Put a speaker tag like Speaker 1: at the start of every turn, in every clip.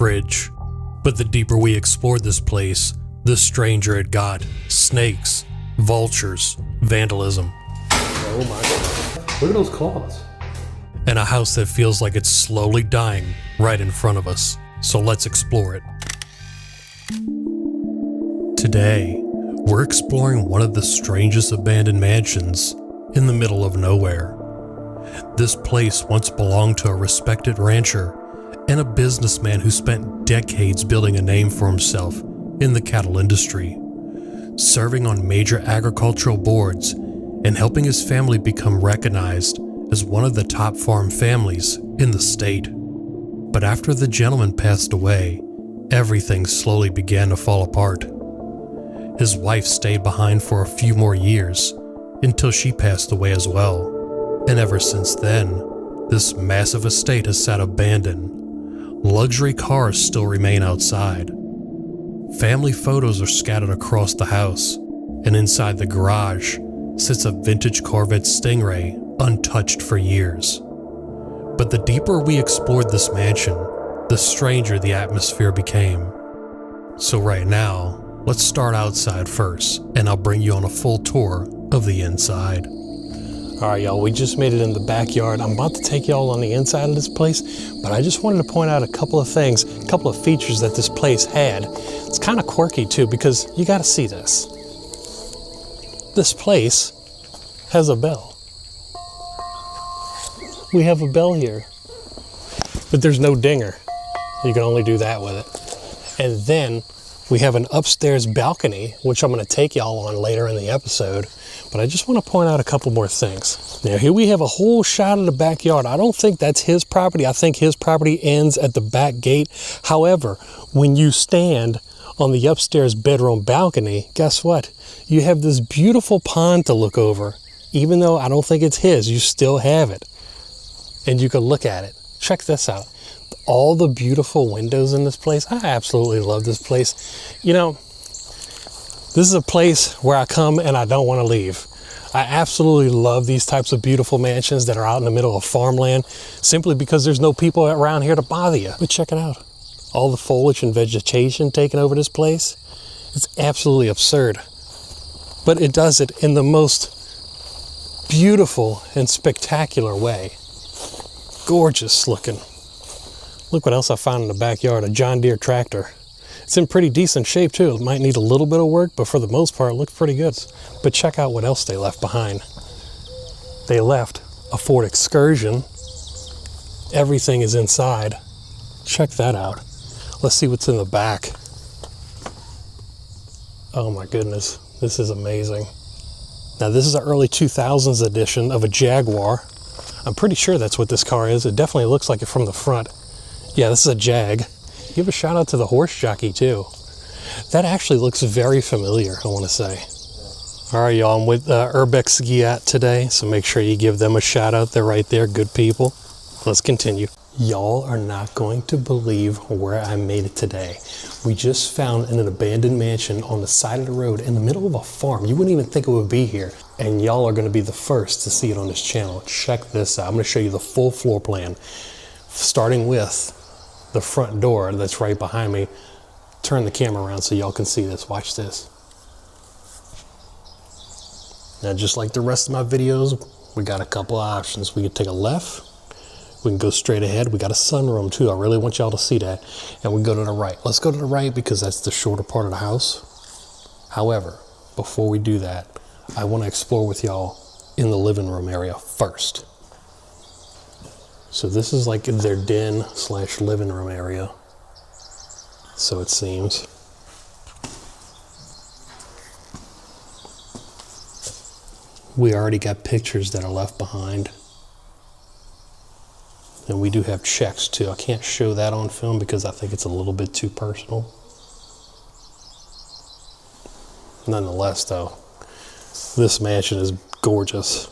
Speaker 1: bridge. But the deeper we explored this place, the stranger it got. Snakes, vultures, vandalism.
Speaker 2: Oh my God. Look at those claws.
Speaker 1: And a house that feels like it's slowly dying right in front of us. So let's explore it. Today, we're exploring one of the strangest abandoned mansions in the middle of nowhere. This place once belonged to a respected rancher and a businessman who spent decades building a name for himself in the cattle industry, serving on major agricultural boards and helping his family become recognized as one of the top farm families in the state. But after the gentleman passed away, everything slowly began to fall apart. His wife stayed behind for a few more years until she passed away as well. And ever since then, this massive estate has sat abandoned. Luxury cars still remain outside. Family photos are scattered across the house, and inside the garage sits a vintage Corvette Stingray untouched for years. But the deeper we explored this mansion, the stranger the atmosphere became. So right now, let's start outside first, and I'll bring you on a full tour of the inside.
Speaker 2: All right, y'all, we just made it in the backyard. I'm about to take y'all on the inside of this place, but I just wanted to point out a couple of things, a couple of features that this place had. It's kind of quirky too, because you got to see this. This place has a bell. We have a bell here, but there's no dinger. You can only do that with it. And then we have an upstairs balcony, which I'm going to take y'all on later in the episode. But I just want to point out a couple more things. Now here we have a whole shot of the backyard. I don't think that's his property. I think his property ends at the back gate. However, when you stand on the upstairs bedroom balcony, guess what? You have this beautiful pond to look over. Even though I don't think it's his, you still have it. And you can look at it. Check this out. All the beautiful windows in this place. I absolutely love this place. You know, this is a place where I come and I don't want to leave. I absolutely love these types of beautiful mansions that are out in the middle of farmland, simply because there's no people around here to bother you. But check it out. All the foliage and vegetation taking over this place. It's absolutely absurd. But it does it in the most beautiful and spectacular way. Gorgeous looking. Look what else I found in the backyard, a John Deere tractor. It's in pretty decent shape too. It might need a little bit of work, but for the most part, it looks pretty good. But check out what else they left behind. They left a Ford Excursion. Everything is inside. Check that out. Let's see what's in the back. Oh my goodness, this is amazing. Now this is an early 2000s edition of a Jaguar. I'm pretty sure that's what this car is. It definitely looks like it from the front. Yeah, this is a Jag. Give a shout out to the horse jockey too. That actually looks very familiar, I want to say. All right, y'all, I'm with Urbex Giat today, so make sure you give them a shout out. They're right there, good people. Let's continue. Y'all are not going to believe where I made it today. We just found an abandoned mansion on the side of the road in the middle of a farm. You wouldn't even think it would be here. And y'all are going to be the first to see it on this channel. Check this out. I'm going to show you the full floor plan, starting with the front door that's right behind me. Turn the camera around so y'all can see this. Watch this. Now, just like the rest of my videos, we got a couple of options. We can take a left. We can go straight ahead. We got a sunroom too. I really want y'all to see that. And we can go to the right. Let's go to the right because that's the shorter part of the house. However, before we do that, I want to explore with y'all in the living room area first. So this is like their den / living room area. So it seems. We already got pictures that are left behind. And we do have checks too. I can't show that on film because I think it's a little bit too personal. Nonetheless though, this mansion is gorgeous.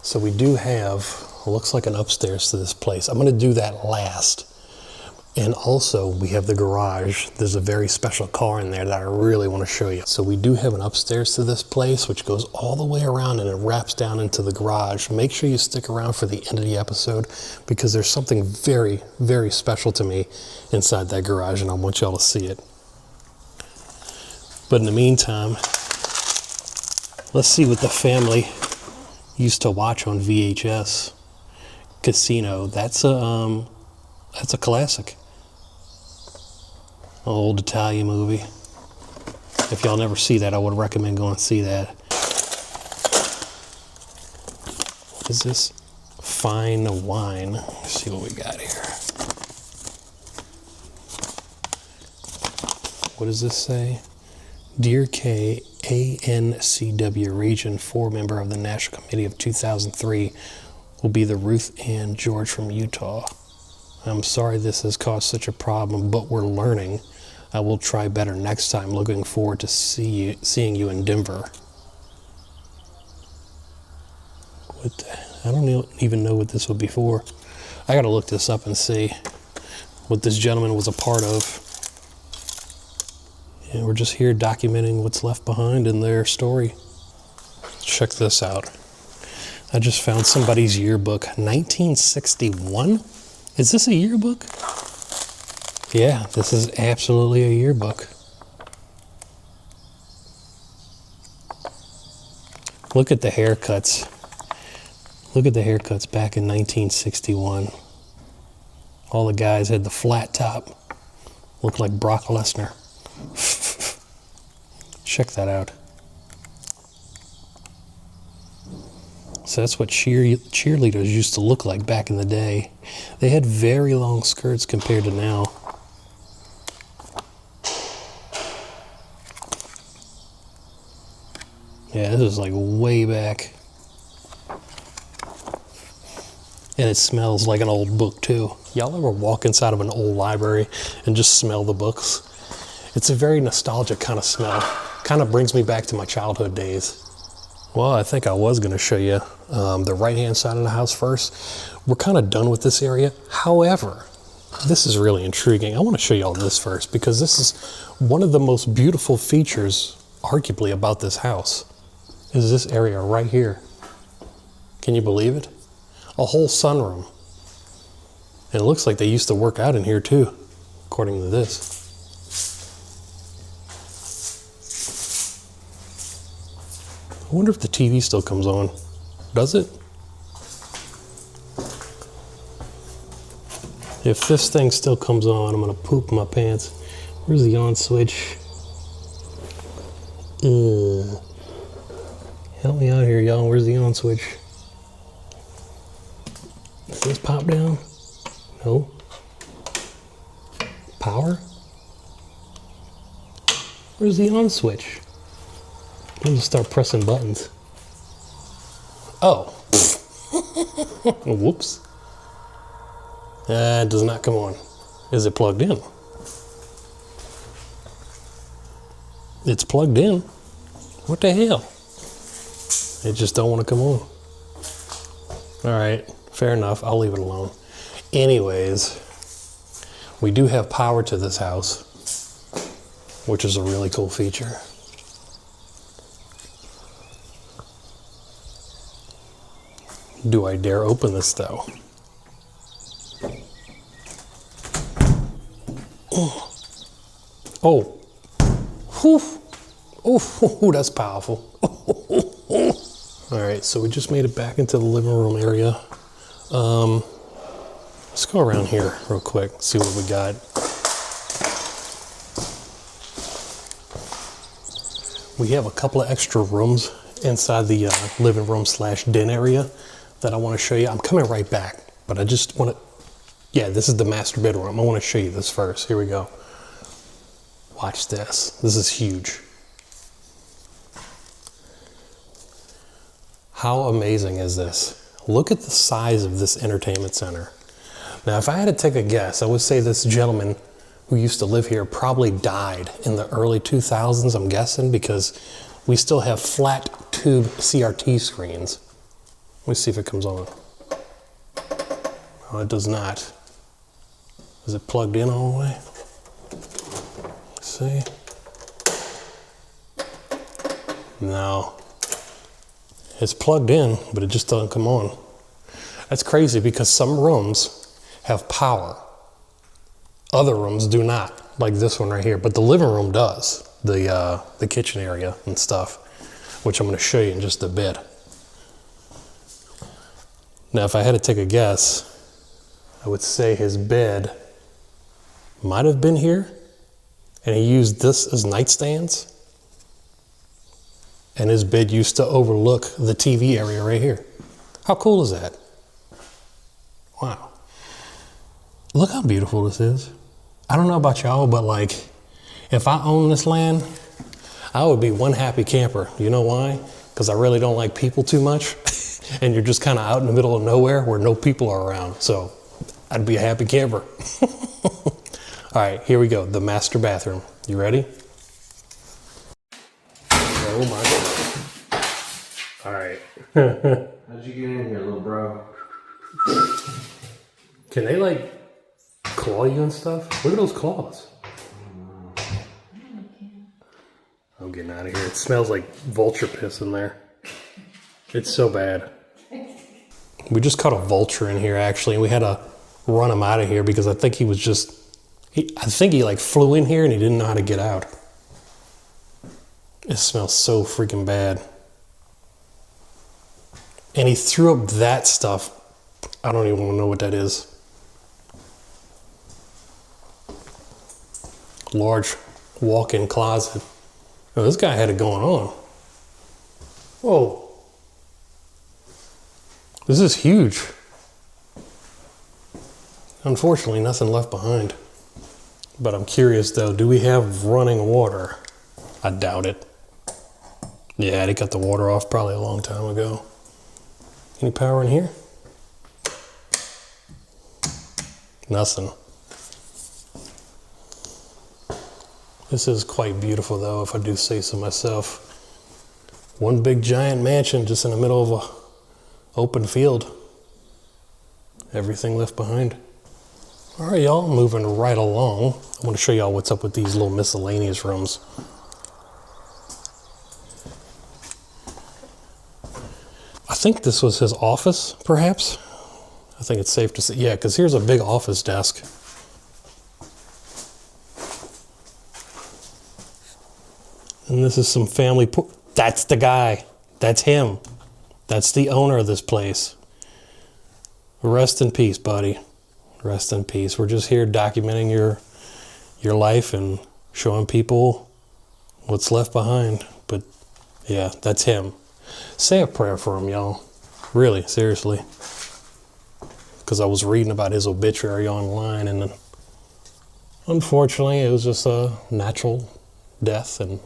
Speaker 2: So we do have, looks like an upstairs to this place. I'm going to do that last. And also we have the garage. There's a very special car in there that I really want to show you. So we do have an upstairs to this place, which goes all the way around and it wraps down into the garage. Make sure you stick around for the end of the episode because there's something very, very special to me inside that garage and I want y'all to see it. But in the meantime, let's see what the family used to watch on VHS. Casino. That's a classic. An old Italian movie. If y'all never see that, I would recommend going and see that. What is this? Fine wine. Let's see what we got here. What does this say? Dear K, ANCW Region 4 member of the National Committee of 2003 will be the Ruth Ann George from Utah. I'm sorry this has caused such a problem, but we're learning. I will try better next time. Looking forward to seeing you in Denver. I don't even know what this would be for. I gotta look this up and see what this gentleman was a part of. And we're just here documenting what's left behind in their story. Check this out. I just found somebody's yearbook. 1961? Is this a yearbook? Yeah, this is absolutely a yearbook. Look at the haircuts. Look at the haircuts back in 1961. All the guys had the flat top. Looked like Brock Lesnar. Check that out. So that's what cheerleaders used to look like back in the day. They had very long skirts compared to now. Yeah, this is like way back. And it smells like an old book too. Y'all ever walk inside of an old library and just smell the books? It's a very nostalgic kind of smell. Kind of brings me back to my childhood days. Well, I think I was going to show you the right-hand side of the house first. We're kind of done with this area. However, this is really intriguing. I want to show you all this first because this is one of the most beautiful features, arguably, about this house, is this area right here. Can you believe it? A whole sunroom. And it looks like they used to work out in here too, according to this. I wonder if the TV still comes on. Does it? If this thing still comes on, I'm gonna poop my pants. Where's the on switch? Help me out here, y'all. Where's the on switch? Does this pop down? No. Power? Where's the on switch? I'm gonna start pressing buttons. Oh. Whoops. It does not come on. Is it plugged in? It's plugged in. What the hell? It just don't want to come on. All right, fair enough. I'll leave it alone. Anyways, we do have power to this house, which is a really cool feature. Do I dare open this though? Oh. Whew. Oh, that's powerful. All right, so we just made it back into the living room area. Let's go around here real quick, see what we got. We have a couple of extra rooms inside the living room / den area that I want to show you. I'm coming right back, but I just want to, yeah, this is the master bedroom. I want to show you this first. Here we go. Watch this. This is huge. How amazing is this? Look at the size of this entertainment center. Now, if I had to take a guess, I would say this gentleman who used to live here probably died in the early 2000s, I'm guessing, because we still have flat tube CRT screens. Let me see if it comes on. Oh, it does not. Is it plugged in all the way? Let's see. No. It's plugged in, but it just doesn't come on. That's crazy because some rooms have power. Other rooms do not, like this one right here. But the living room does, the kitchen area and stuff, which I'm going to show you in just a bit. Now, if I had to take a guess, I would say his bed might have been here, and he used this as nightstands. And his bed used to overlook the TV area right here. How cool is that? Wow. Look how beautiful this is. I don't know about y'all, but like, if I owned this land, I would be one happy camper. You know why? Because I really don't like people too much. And you're just kind of out in the middle of nowhere where no people are around. So I'd be a happy camper. All right, here we go. The master bathroom. You ready? Oh my God. All right.
Speaker 3: How'd you get in here, little bro?
Speaker 2: Can they like claw you and stuff? Look at those claws. I'm getting out of here. It smells like vulture piss in there. It's so bad. We just caught a vulture in here actually, and we had to run him out of here because I think he was just, I think he like flew in here and he didn't know how to get out. It smells so freaking bad. And he threw up that stuff. I don't even want to know what that is. Large walk-in closet. Oh, this guy had it going on. Whoa. This is huge. Unfortunately, nothing left behind. But I'm curious though, do we have running water? I doubt it. Yeah, they cut the water off probably a long time ago. Any power in here? Nothing. This is quite beautiful though, if I do say so myself. One big giant mansion just in the middle of a open field. Everything left behind. All right, y'all, moving right along. I want to show y'all what's up with these little miscellaneous rooms. I think this was his office, perhaps. I think it's safe to say, yeah, because here's a big office desk. And this is some family, that's the guy, that's him. That's the owner of this place. Rest in peace, buddy. Rest in peace. We're just here documenting your life and showing people what's left behind. But yeah, that's him. Say a prayer for him, y'all. Really, seriously. Because I was reading about his obituary online, and then unfortunately it was just a natural death, and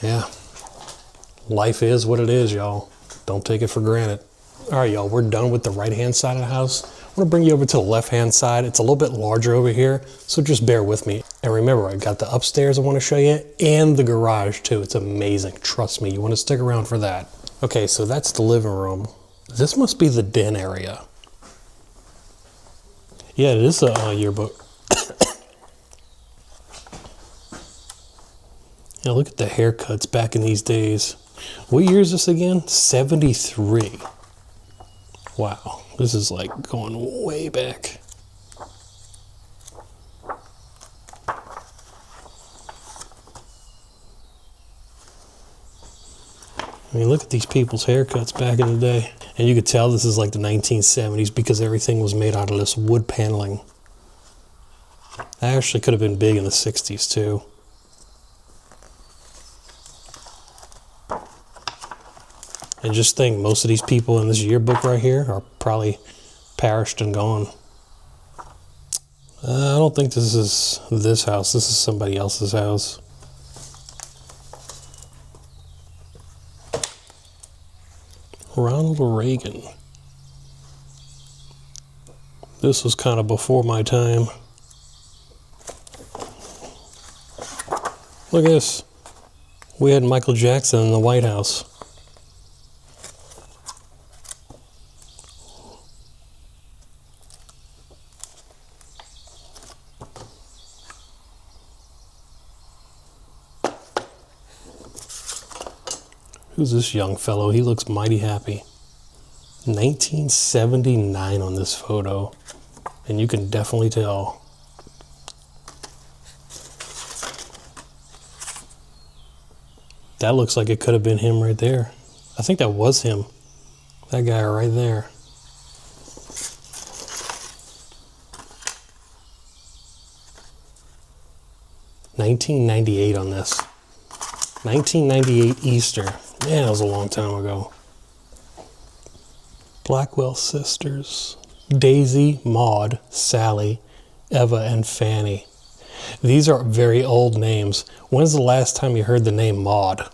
Speaker 2: yeah. Life is what it is, y'all. Don't take it for granted. All right, y'all, we're done with the right-hand side of the house. I'm gonna bring you over to the left-hand side. It's a little bit larger over here, so just bear with me. And remember, I got the upstairs I wanna show you, and the garage too. It's amazing, trust me. You wanna stick around for that. Okay, so that's the living room. This must be the den area. Yeah, it is a yearbook. Yeah, look at the haircuts back in these days. What year is this again? 73. Wow, this is like going way back. I mean, look at these people's haircuts back in the day. And you could tell this is like the 1970s because everything was made out of this wood paneling. That actually could have been big in the 60s too. And just think, most of these people in this yearbook right here are probably perished and gone. I don't think this is this house. This is somebody else's house. Ronald Reagan. This was kind of before my time. Look at this. We had Michael Jackson in the White House. Who's this young fellow? He looks mighty happy. 1979 on this photo, and you can definitely tell. That looks like it could have been him right there. I think that was him. That guy right there. $1998 on this. 1998 Easter. Man, that was a long time ago. Blackwell sisters. Daisy, Maud, Sally, Eva, and Fanny. These are very old names. When's the last time you heard the name Maud?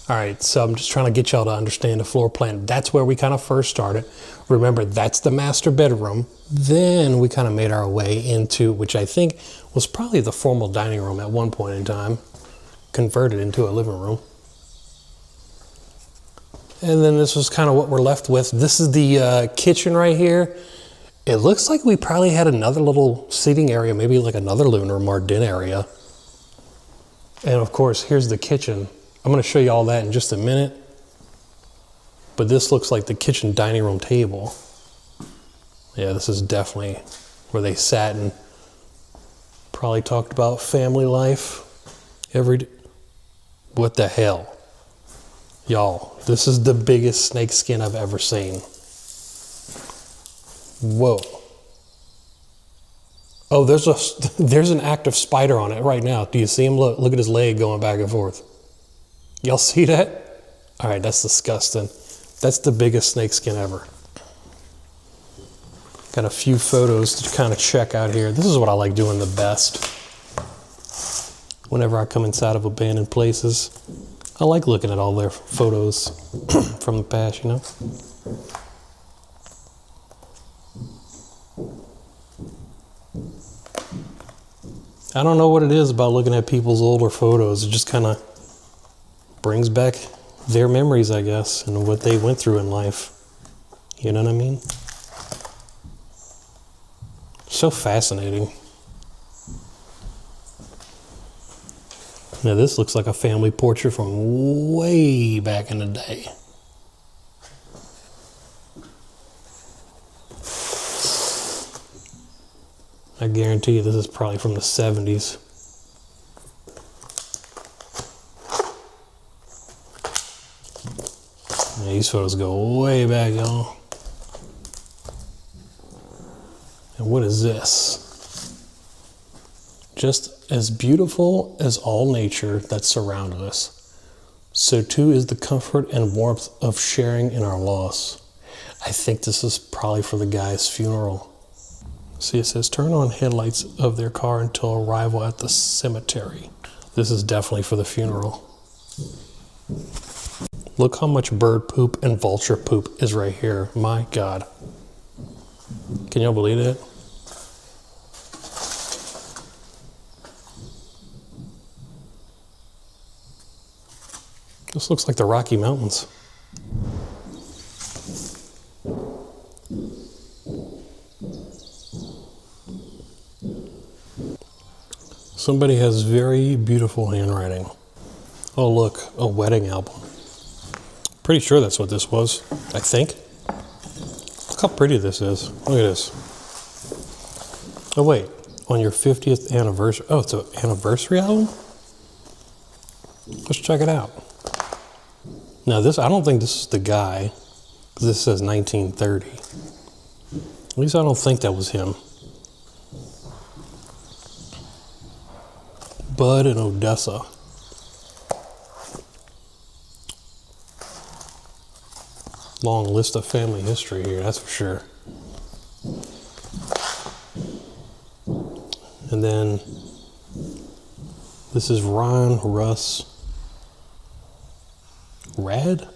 Speaker 2: Alright, so I'm just trying to get y'all to understand the floor plan. That's where we kind of first started. Remember, that's the master bedroom. Then we kind of made our way into, which I think was probably the formal dining room at one point in time, converted into a living room. And then this was kind of what we're left with. This is the kitchen right here. It looks like we probably had another little seating area, maybe like another living room or den area. And of course, here's the kitchen. I'm going to show you all that in just a minute. But this looks like the kitchen dining room table. Yeah, this is definitely where they sat and probably talked about family life every day. What the hell? Y'all, this is the biggest snake skin I've ever seen. Whoa. Oh, there's an active spider on it right now. Do you see him? Look at his leg going back and forth. Y'all see that? All right, that's disgusting. That's the biggest snake skin ever. Got a few photos to kind of check out here. This is what I like doing the best. Whenever I come inside of abandoned places, I like looking at all their photos from the past, you know? I don't know what it is about looking at people's older photos. It just kind of brings back their memories, I guess, and what they went through in life. You know what I mean? So fascinating. Now this looks like a family portrait from way back in the day. I guarantee you this is probably from the 70s. Yeah, these photos go way back, y'all. And what is this? Just as beautiful as all nature that surrounded us, so too is the comfort and warmth of sharing in our loss. I think this is probably for the guy's funeral. See, it says turn on headlights of their car until arrival at the cemetery. This is definitely for the funeral. Look how much bird poop and vulture poop is right here. My God. Can y'all believe that? This looks like the Rocky Mountains. Somebody has very beautiful handwriting. Oh look, a wedding album. Pretty sure that's what this was, I think. Look how pretty this is. Look at this. Oh wait, on your 50th anniversary. Oh, it's an anniversary album? Let's check it out. Now this, I don't think this is the guy, because this says 1930. At least I don't think that was him. Bud and Odessa. Long list of family history here, that's for sure. And then this is Ron, Russ, Rad?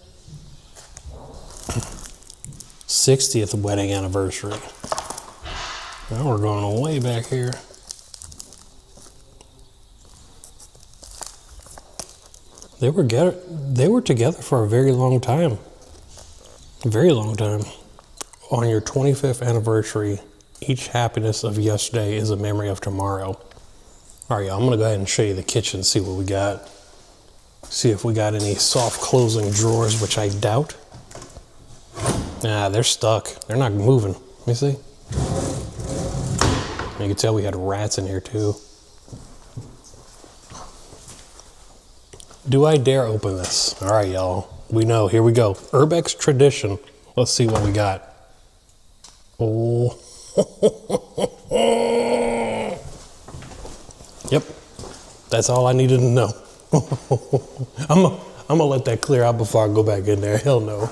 Speaker 2: 60th wedding anniversary. Now we're going way back here. They were together for a very long time. A very long time. On your 25th anniversary, each happiness of yesterday is a memory of tomorrow. All right, y'all, I'm gonna go ahead and show you the kitchen, see what we got. See if we got any soft closing drawers, which I doubt. Nah, they're stuck. They're not moving. Let me see. You can tell we had rats in here too. Do I dare open this? All right, y'all. We know. Here we go. Urbex tradition. Let's see what we got. Oh. Yep. That's all I needed to know. I'm gonna let that clear out before I go back in there. Hell no.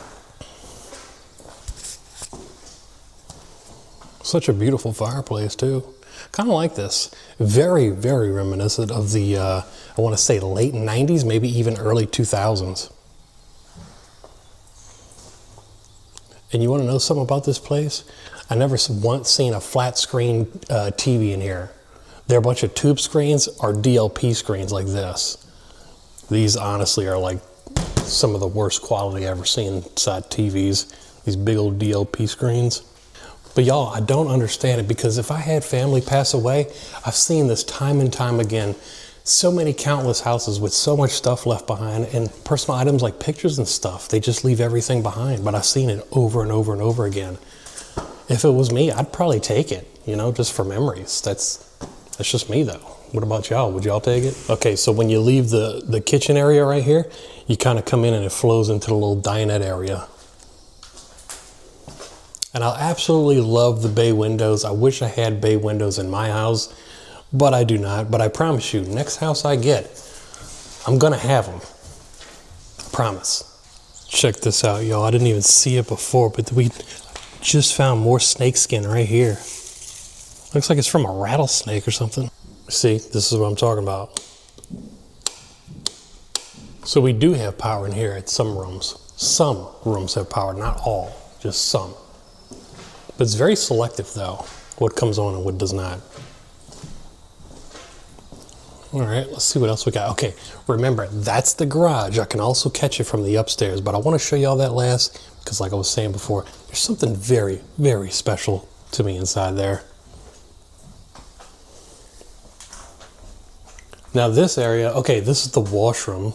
Speaker 2: Such a beautiful fireplace too. Kind of like this. Very, very reminiscent of the, I want to say late 90s, maybe even early 2000s. And you want to know something about this place? I never once seen a flat screen TV in here. They're a bunch of tube screens or DLP screens like this. These honestly are like some of the worst quality I've ever seen inside TVs. These big old DLP screens. But y'all, I don't understand it, because if I had family pass away, I've seen this time and time again. So many countless houses with so much stuff left behind, and personal items like pictures and stuff. They just leave everything behind, but I've seen it over and over and over again. If it was me, I'd probably take it, you know, just for memories. That's just me though. What about y'all? Would y'all take it? Okay, so when you leave the kitchen area right here, you kind of come in and it flows into the little dinette area. And I absolutely love the bay windows. I wish I had bay windows in my house, but I do not. But I promise you, next house I get, I'm gonna have them. I promise. Check this out, y'all. I didn't even see it before, but we just found more snake skin right here. Looks like it's from a rattlesnake or something. See, this is what I'm talking about. So we do have power in here at some rooms. Some rooms have power, not all, just some. But it's very selective though, what comes on and what does not. All right, let's see what else we got. Okay, remember, that's the garage. I can also catch it from the upstairs, but I want to show you all that last, because like I was saying before, there's something very, very special to me inside there. Now this area, okay, this is the washroom.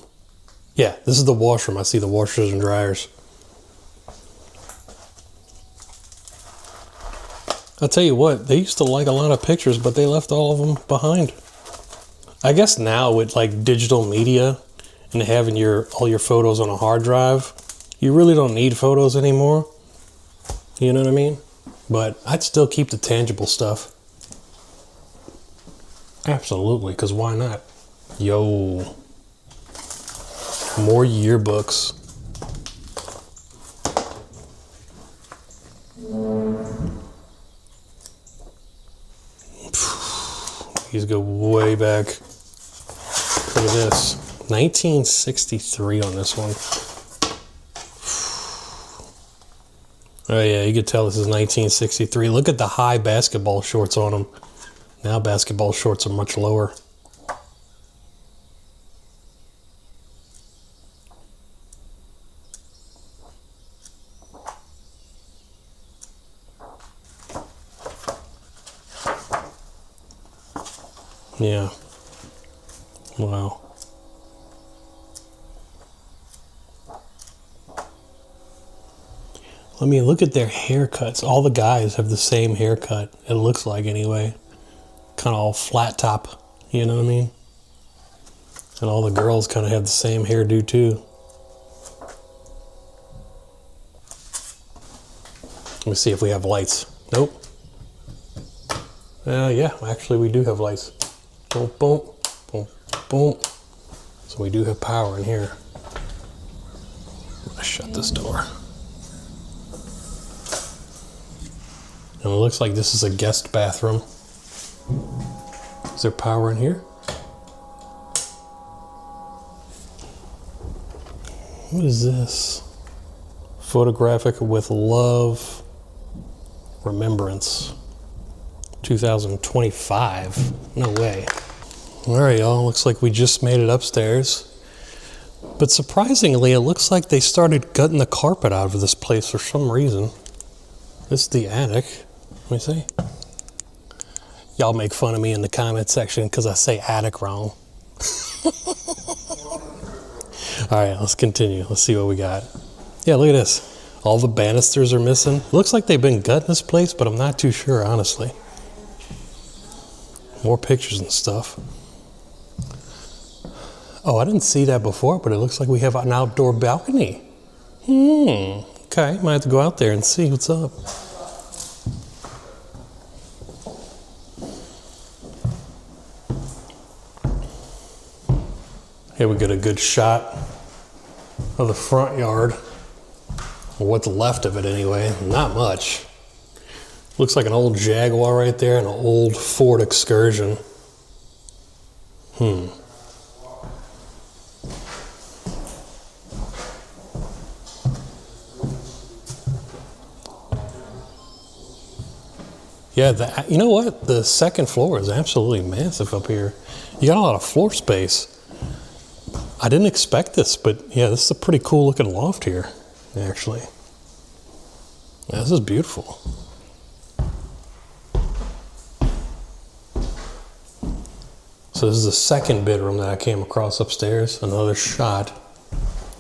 Speaker 2: Yeah, this is the washroom. I see the washers and dryers. I'll tell you what, they used to like a lot of pictures, but they left all of them behind. I guess now with like digital media and having all your photos on a hard drive, you really don't need photos anymore. You know what I mean? But I'd still keep the tangible stuff. Absolutely, because why not? Yo. More yearbooks. These go way back. Look at this. 1963 on this one. Oh yeah, you could tell this is 1963. Look at the high basketball shorts on them. Now basketball shorts are much lower. Yeah. Wow. I mean, look at their haircuts. All the guys have the same haircut, it looks like anyway. Kind of all flat top, you know what I mean? And all the girls kind of have the same hairdo too. Let me see if we have lights. Nope. Yeah, actually we do have lights. Boom, boom, boom, boom. So we do have power in here. Let's shut this door. And it looks like this is a guest bathroom. Is there power in here? What is this? Photographic with love, remembrance. 2025. No way. All right, y'all. Looks like we just made it upstairs. But surprisingly, it looks like they started gutting the carpet out of this place for some reason. This is the attic. Let me see. Y'all make fun of me in the comment section because I say attic wrong. All right, let's continue. Let's see what we got. Yeah, look at this. All the banisters are missing. Looks like they've been gutting this place, but I'm not too sure, honestly. More pictures and stuff. Oh, I didn't see that before, but it looks like we have an outdoor balcony. Okay, might have to go out there and see what's up. Here we get a good shot of the front yard, or what's left of it anyway. Not much. Looks like an old Jaguar right there and an old Ford Excursion. Yeah, you know what? The second floor is absolutely massive up here. You got a lot of floor space. I didn't expect this, but yeah, this is a pretty cool looking loft here, actually. Yeah, this is beautiful. So this is the second bedroom that I came across upstairs. Another shot.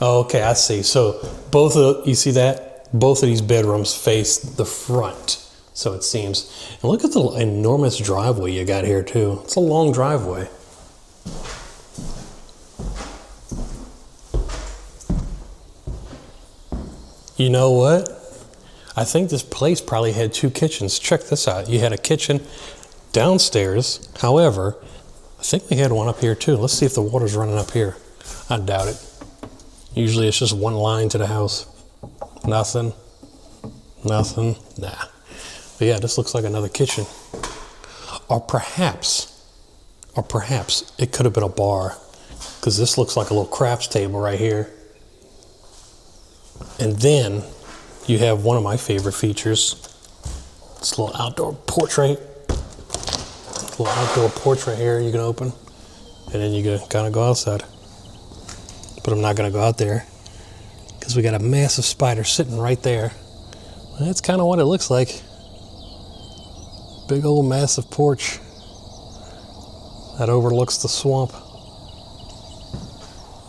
Speaker 2: Oh, okay, I see. So you see that? Both of these bedrooms face the front. So it seems. And look at the enormous driveway you got here too. It's a long driveway. You know what? I think this place probably had two kitchens. Check this out. You had a kitchen downstairs. However, I think we had one up here too. Let's see if the water's running up here. I doubt it. Usually it's just one line to the house. Nothing. Nothing. Nah. But yeah, this looks like another kitchen. Or perhaps it could have been a bar, because this looks like a little craps table right here. And then you have one of my favorite features. This little outdoor porch right here you can open. And then you can kind of go outside. But I'm not going to go out there because we got a massive spider sitting right there. Well, that's kind of what it looks like. Big old massive porch that overlooks the swamp.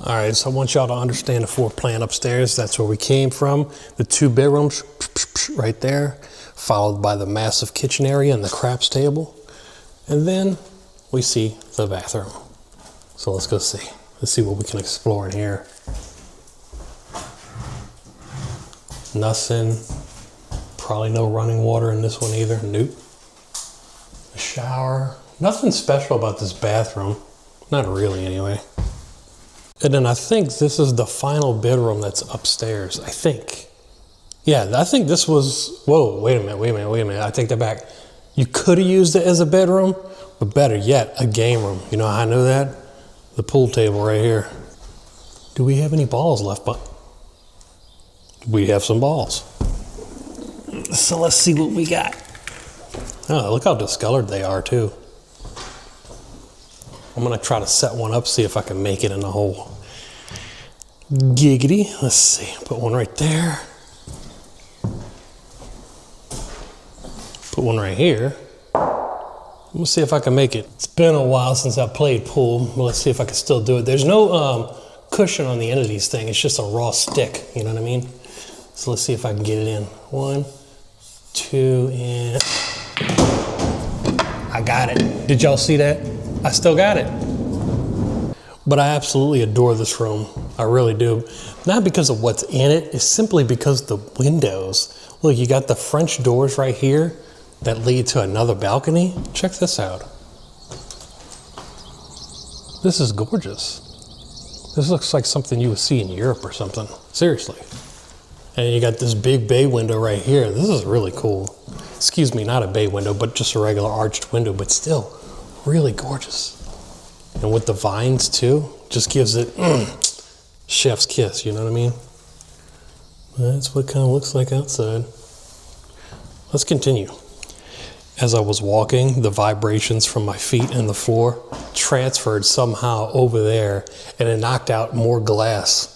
Speaker 2: All right, so I want y'all to understand the floor plan upstairs. That's where we came from. The two bedrooms right there, followed by the massive kitchen area and the craps table. And then we see the bathroom. So let's go see. Let's see what we can explore in here. Nothing. Probably no running water in this one either. Nope. A shower. Nothing special about this bathroom. Not really, anyway. And then I think this is the final bedroom that's upstairs. I think. Yeah, I think this was... Whoa, wait a minute. I take that back. You could have used it as a bedroom, but better yet, a game room. You know how I know that? The pool table right here. Do we have any balls left? But we have some balls. So let's see what we got. Oh, look how discolored they are too. I'm gonna try to set one up, see if I can make it in the hole. Giggity. Let's see. Put one right there. Put one right here. Let's see if I can make it. It's been a while since I played pool, but let's see if I can still do it. There's no cushion on the end of these things. It's just a raw stick, you know what I mean? So let's see if I can get it in. 1, 2, and... I got it. Did y'all see that? I still got it. But I absolutely adore this room. I really do. Not because of what's in it, it's simply because the windows. Look, you got the French doors right here that lead to another balcony. Check this out. This is gorgeous. This looks like something you would see in Europe or something. Seriously. And you got this big bay window right here. This is really cool. Excuse me, not a bay window, but just a regular arched window, but still really gorgeous. And with the vines too, just gives it chef's kiss, you know what I mean? That's what it kind of looks like outside. Let's continue. As I was walking, the vibrations from my feet and the floor transferred somehow over there, and it knocked out more glass.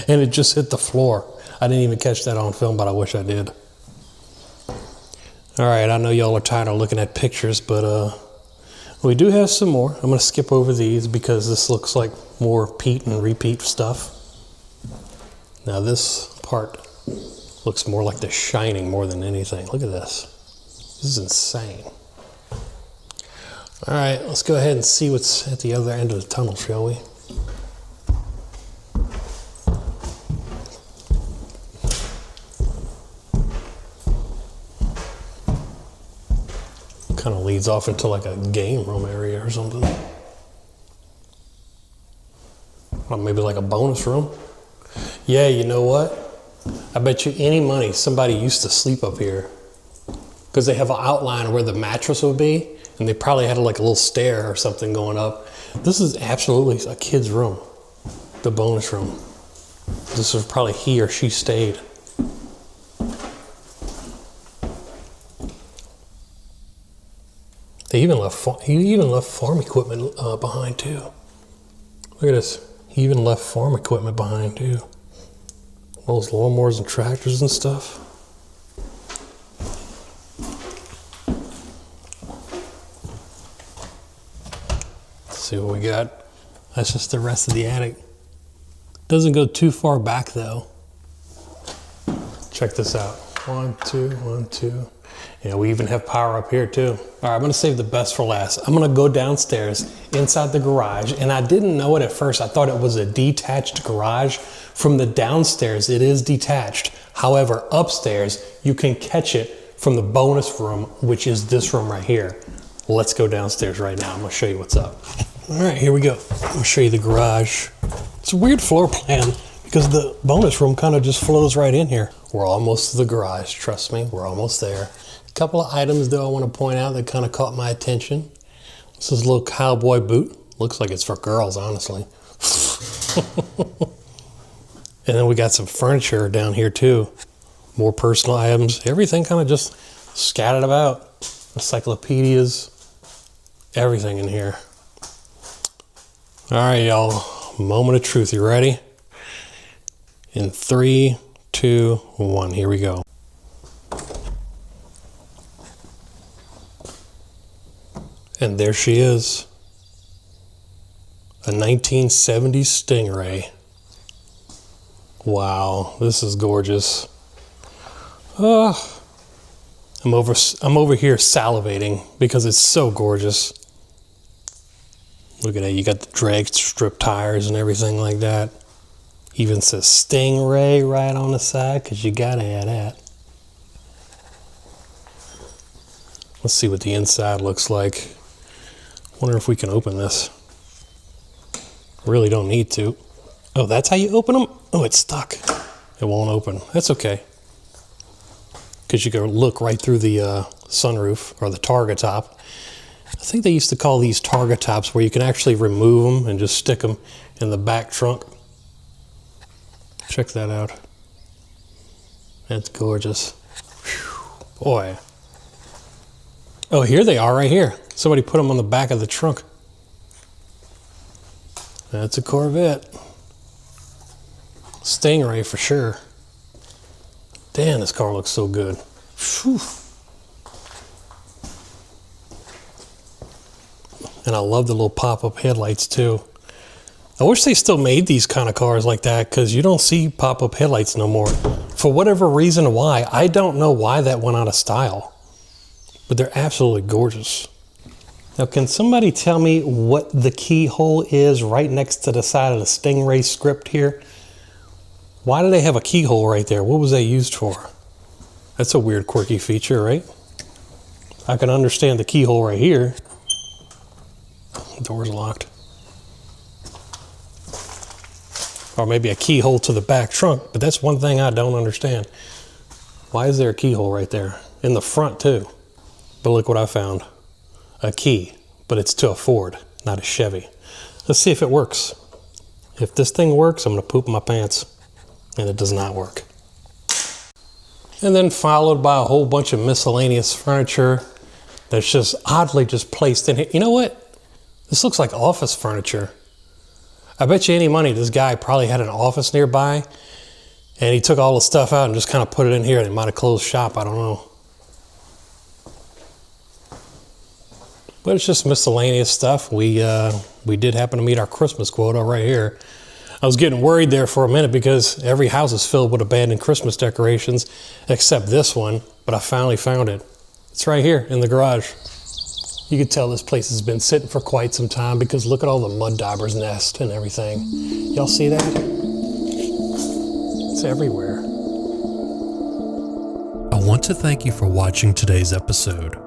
Speaker 2: And it just hit the floor. I didn't even catch that on film, but I wish I did. All right, I know y'all are tired of looking at pictures, but We do have some more. I'm going to skip over these because this looks like more Pete and repeat stuff. Now this part looks more like The Shining more than anything. Look at this. This is insane. All right, let's go ahead and see what's at the other end of the tunnel, shall we? Kind of leads off into like a game room area or something. Or maybe like a bonus room. Yeah, you know what? I bet you any money somebody used to sleep up here, because they have an outline where the mattress would be, and they probably had like a little stair or something going up. This is absolutely a kid's room, the bonus room. This is probably he or she stayed. He even left farm equipment behind too. Look at this. He even left farm equipment behind too. All those lawnmowers and tractors and stuff. Let's see what we got. That's just the rest of the attic. Doesn't go too far back though. Check this out. 1, 2, 1, 2. Yeah, we even have power up here too. All right, I'm gonna save the best for last. I'm gonna go downstairs inside the garage, and I didn't know it at first. I thought it was a detached garage. From the downstairs, it is detached. However, upstairs, you can catch it from the bonus room, which is this room right here. Let's go downstairs right now. I'm gonna show you what's up. All right, here we go. I'm gonna show you the garage. It's a weird floor plan because the bonus room kind of just flows right in here. We're almost to the garage, trust me, we're almost there. A couple of items though I want to point out that kind of caught my attention. This is a little cowboy boot. Looks like it's for girls, honestly. And then we got some furniture down here too. More personal items. Everything kind of just scattered about. Encyclopedias. Everything in here. All right, y'all. Moment of truth. You ready? In 3, 2, 1. Here we go. And there she is. A 1970s Stingray. Wow, this is gorgeous. I'm over here salivating because it's so gorgeous. Look at that, you got the drag strip tires and everything like that. Even says Stingray right on the side, because you gotta have that. Let's see what the inside looks like. Wonder if we can open this. Really don't need to. Oh, that's how you open them? Oh, it's stuck. It won't open. That's okay. Because you can look right through the sunroof or the Targa top. I think they used to call these Targa tops where you can actually remove them and just stick them in the back trunk. Check that out. That's gorgeous. Whew, boy. Oh, here they are right here. Somebody put them on the back of the trunk. That's a Corvette. Stingray for sure. Damn, this car looks so good. Whew. And I love the little pop-up headlights too. I wish they still made these kind of cars like that, because you don't see pop-up headlights no more. For whatever reason why, I don't know why that went out of style. But they're absolutely gorgeous. Now, can somebody tell me what the keyhole is right next to the side of the Stingray script here? Why do they have a keyhole right there? What was that used for? That's a weird, quirky feature, right? I can understand the keyhole right here. The door's locked. Or maybe a keyhole to the back trunk, but that's one thing I don't understand. Why is there a keyhole right there? In the front too. But look what I found. A key, but it's to a Ford, not a Chevy. Let's see if it works. If this thing works, I'm gonna poop my pants. And it does not work. And then followed by a whole bunch of miscellaneous furniture that's just oddly just placed in here. You know what? This looks like office furniture. I bet you any money this guy probably had an office nearby and he took all the stuff out and just kind of put it in here and he might have closed shop, I don't know. But it's just miscellaneous stuff. We did happen to meet our Christmas quota right here. I was getting worried there for a minute because every house is filled with abandoned Christmas decorations except this one, but I finally found it. It's right here in the garage. You can tell this place has been sitting for quite some time because look at all the mud dauber's nest and everything. Y'all see that? It's everywhere.
Speaker 1: I want to thank you for watching today's episode.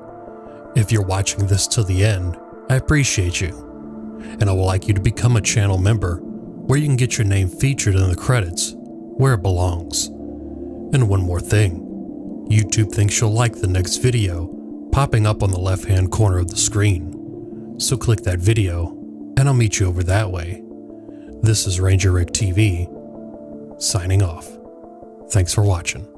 Speaker 1: If you're watching this till the end, I appreciate you. And I would like you to become a channel member where you can get your name featured in the credits where it belongs. And one more thing, YouTube thinks you'll like the next video popping up on the left-hand corner of the screen. So click that video and I'll meet you over that way. This is Ranger Rick TV, signing off. Thanks for watching.